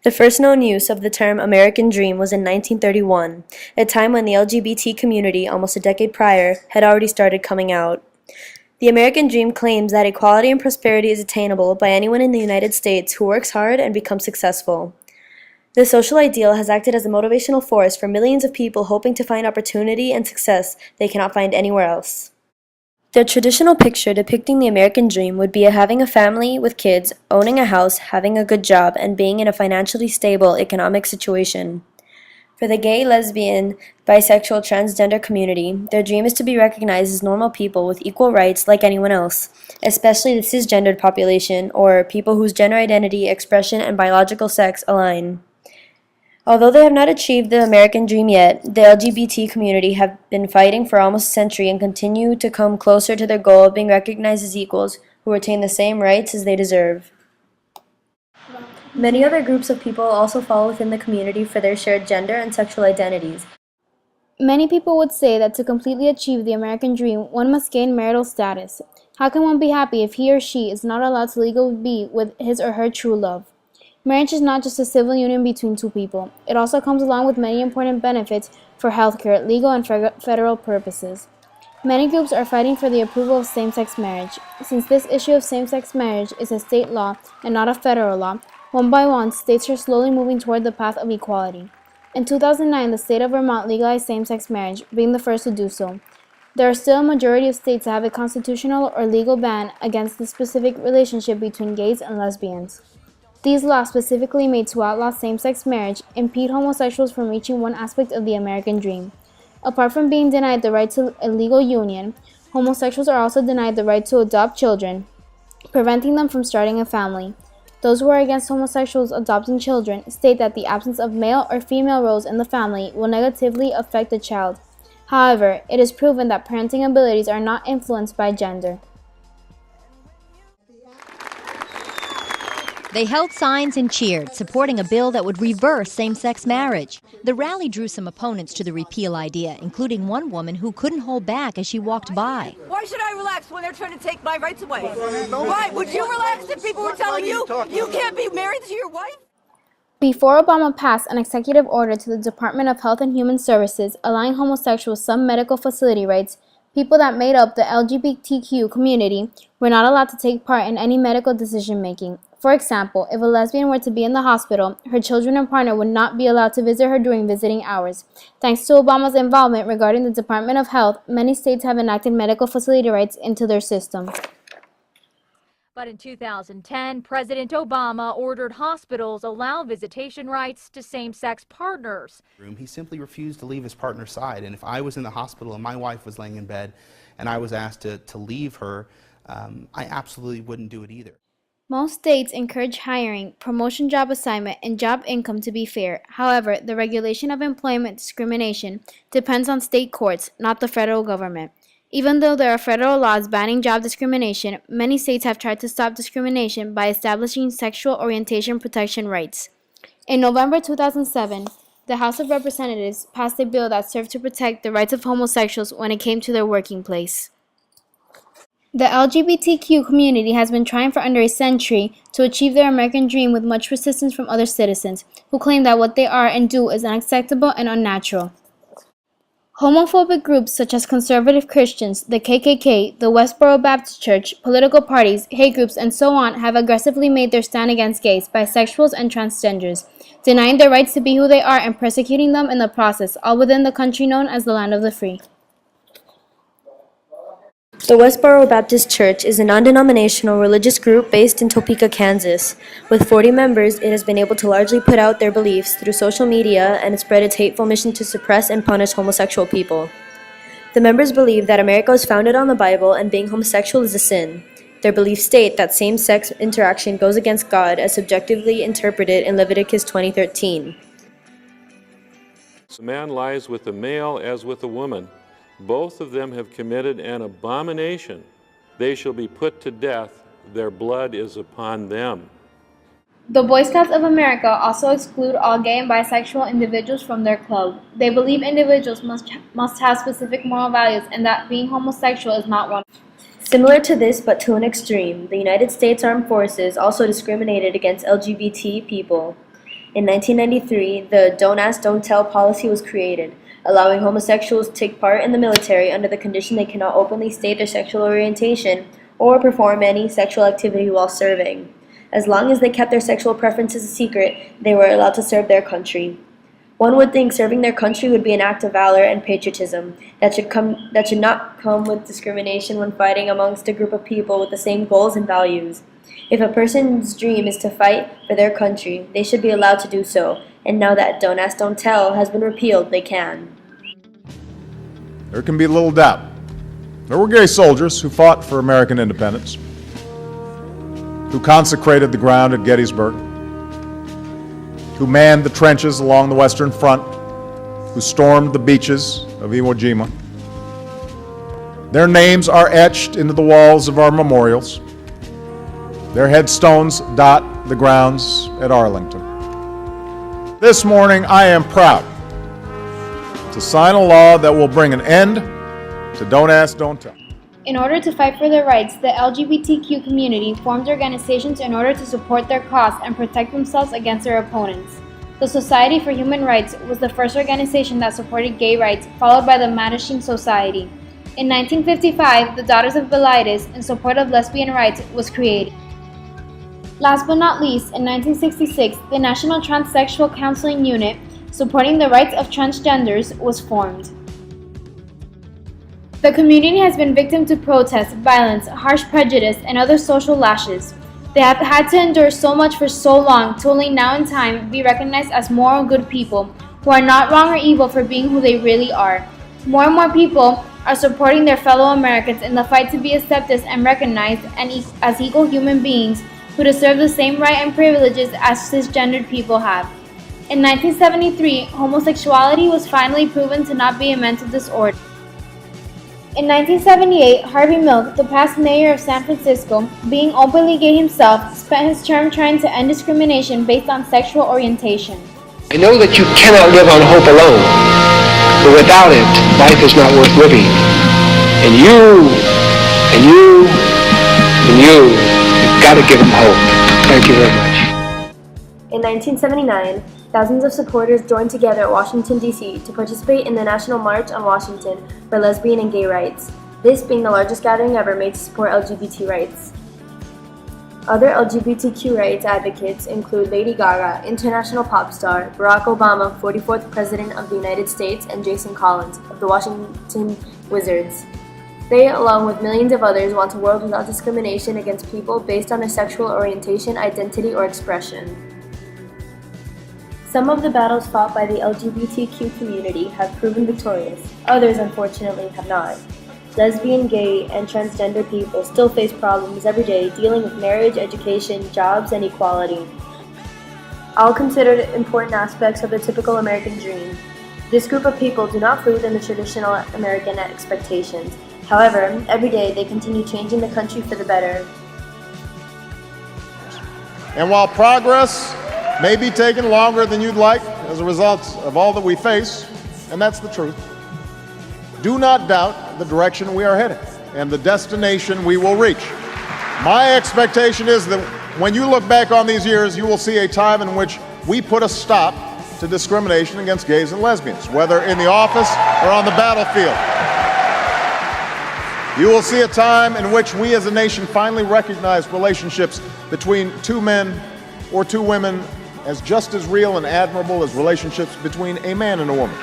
The first known use of the term American Dream was in 1931, a time when the LGBT community, almost a decade prior, had already started coming out. The American Dream claims that equality and prosperity is attainable by anyone in the United States who works hard and becomes successful. This social ideal has acted as a motivational force for millions of people hoping to find opportunity and success they cannot find anywhere else. The traditional picture depicting the American dream would be having a family with kids, owning a house, having a good job, and being in a financially stable economic situation. For the gay, lesbian, bisexual, transgender community, their dream is to be recognized as normal people with equal rights like anyone else, especially the cisgendered population, or people whose gender identity, expression, and biological sex align. Although they have not achieved the American dream yet, the LGBT community have been fighting for almost a century and continue to come closer to their goal of being recognized as equals who retain the same rights as they deserve. Many other groups of people also fall within the community for their shared gender and sexual identities. Many people would say that to completely achieve the American dream, one must gain marital status. How can one be happy if he or she is not allowed to legally be with his or her true love? Marriage is not just a civil union between two people. It also comes along with many important benefits for healthcare, legal, and federal purposes. Many groups are fighting for the approval of same-sex marriage. Since this issue of same-sex marriage is a state law and not a federal law, one by one, states are slowly moving toward the path of equality. In 2009, the state of Vermont legalized same-sex marriage, being the first to do so. There are still a majority of states that have a constitutional or legal ban against the specific relationship between gays and lesbians. These laws specifically made to outlaw same-sex marriage impede homosexuals from reaching one aspect of the American dream. Apart from being denied the right to a legal union, homosexuals are also denied the right to adopt children, preventing them from starting a family. Those who are against homosexuals adopting children state that the absence of male or female roles in the family will negatively affect the child. However, it is proven that parenting abilities are not influenced by gender. They held signs and cheered, supporting a bill that would reverse same-sex marriage. The rally drew some opponents to the repeal idea, including one woman who couldn't hold back as she walked by. Why should I relax when they're trying to take my rights away? Why? Would you relax if people were telling you you can't be married to your wife? Before Obama passed an executive order to the Department of Health and Human Services allowing homosexuals some medical facility rights, people that made up the LGBTQ community were not allowed to take part in any medical decision-making. For example, if a lesbian were to be in the hospital, her children and partner would not be allowed to visit her during visiting hours. Thanks to Obama's involvement regarding the Department of Health, many states have enacted medical facility rights into their system. But in 2010, President Obama ordered hospitals allow visitation rights to same-sex partners. He simply refused to leave his partner's side, and if I was in the hospital and my wife was laying in bed and I was asked to leave her, I absolutely wouldn't do it either. Most states encourage hiring, promotion, job assignment, and job income to be fair. However, the regulation of employment discrimination depends on state courts, not the federal government. Even though there are federal laws banning job discrimination, many states have tried to stop discrimination by establishing sexual orientation protection rights. In November 2007, the House of Representatives passed a bill that served to protect the rights of homosexuals when it came to their working place. The LGBTQ community has been trying for under a century to achieve their American dream with much resistance from other citizens, who claim that what they are and do is unacceptable and unnatural. Homophobic groups such as conservative Christians, the KKK, the Westboro Baptist Church, political parties, hate groups, and so on have aggressively made their stand against gays, bisexuals, and transgenders, denying their rights to be who they are and persecuting them in the process, all within the country known as the Land of the Free. The Westboro Baptist Church is a non-denominational religious group based in Topeka, Kansas. With 40 members, it has been able to largely put out their beliefs through social media and spread its hateful mission to suppress and punish homosexual people. The members believe that America was founded on the Bible and being homosexual is a sin. Their beliefs state that same-sex interaction goes against God as subjectively interpreted in Leviticus 20:13. A man lies with a male as with a woman. Both of them have committed an abomination. They shall be put to death. Their blood is upon them. The Boy Scouts of America also exclude all gay and bisexual individuals from their club. They believe individuals must have specific moral values and that being homosexual is not one. Similar to this, but to an extreme, the United States Armed Forces also discriminated against LGBT people. In 1993, the Don't Ask, Don't Tell policy was created, allowing homosexuals to take part in the military under the condition they cannot openly state their sexual orientation or perform any sexual activity while serving. As long as they kept their sexual preferences a secret, they were allowed to serve their country. One would think serving their country would be an act of valor and patriotism that should not come with discrimination when fighting amongst a group of people with the same goals and values. If a person's dream is to fight for their country, they should be allowed to do so, and now that Don't Ask, Don't Tell has been repealed, they can. There can be little doubt. There were gay soldiers who fought for American independence, who consecrated the ground at Gettysburg, who manned the trenches along the Western Front, who stormed the beaches of Iwo Jima. Their names are etched into the walls of our memorials. Their headstones dot the grounds at Arlington. This morning, I am proud to sign a law that will bring an end to Don't Ask, Don't Tell. In order to fight for their rights, the LGBTQ community formed organizations in order to support their cause and protect themselves against their opponents. The Society for Human Rights was the first organization that supported gay rights, followed by the Mattachine Society. In 1955, the Daughters of Bilitis, in support of lesbian rights, was created. Last but not least, in 1966, the National Transsexual Counseling Unit, supporting the rights of transgenders, was formed. The community has been victim to protests, violence, harsh prejudice, and other social lashes. They have had to endure so much for so long to only now in time be recognized as moral good people who are not wrong or evil for being who they really are. More and more people are supporting their fellow Americans in the fight to be accepted and recognized as equal human beings who deserve the same rights and privileges as cisgendered people have. In 1973, homosexuality was finally proven to not be a mental disorder. In 1978, Harvey Milk, the past mayor of San Francisco, being openly gay himself, spent his term trying to end discrimination based on sexual orientation. I know that you cannot live on hope alone, but without it, life is not worth living. And you've got to give them hope. Thank you very much. In 1979, thousands of supporters joined together at Washington, D.C. to participate in the National March on Washington for lesbian and gay rights, this being the largest gathering ever made to support LGBT rights. Other LGBTQ rights advocates include Lady Gaga, international pop star, Barack Obama, 44th President of the United States, and Jason Collins of the Washington Wizards. They, along with millions of others, want a world without discrimination against people based on their sexual orientation, identity, or expression. Some of the battles fought by the LGBTQ community have proven victorious, others unfortunately have not. Lesbian, gay, and transgender people still face problems every day dealing with marriage, education, jobs, and equality. All considered important aspects of the typical American dream. This group of people do not fit within the traditional American expectations. However, every day they continue changing the country for the better. And while progress may be taking longer than you'd like as a result of all that we face, and that's the truth, do not doubt the direction we are headed and the destination we will reach. My expectation is that when you look back on these years, you will see a time in which we put a stop to discrimination against gays and lesbians, whether in the office or on the battlefield. You will see a time in which we as a nation finally recognize relationships between two men or two women as just as real and admirable as relationships between a man and a woman.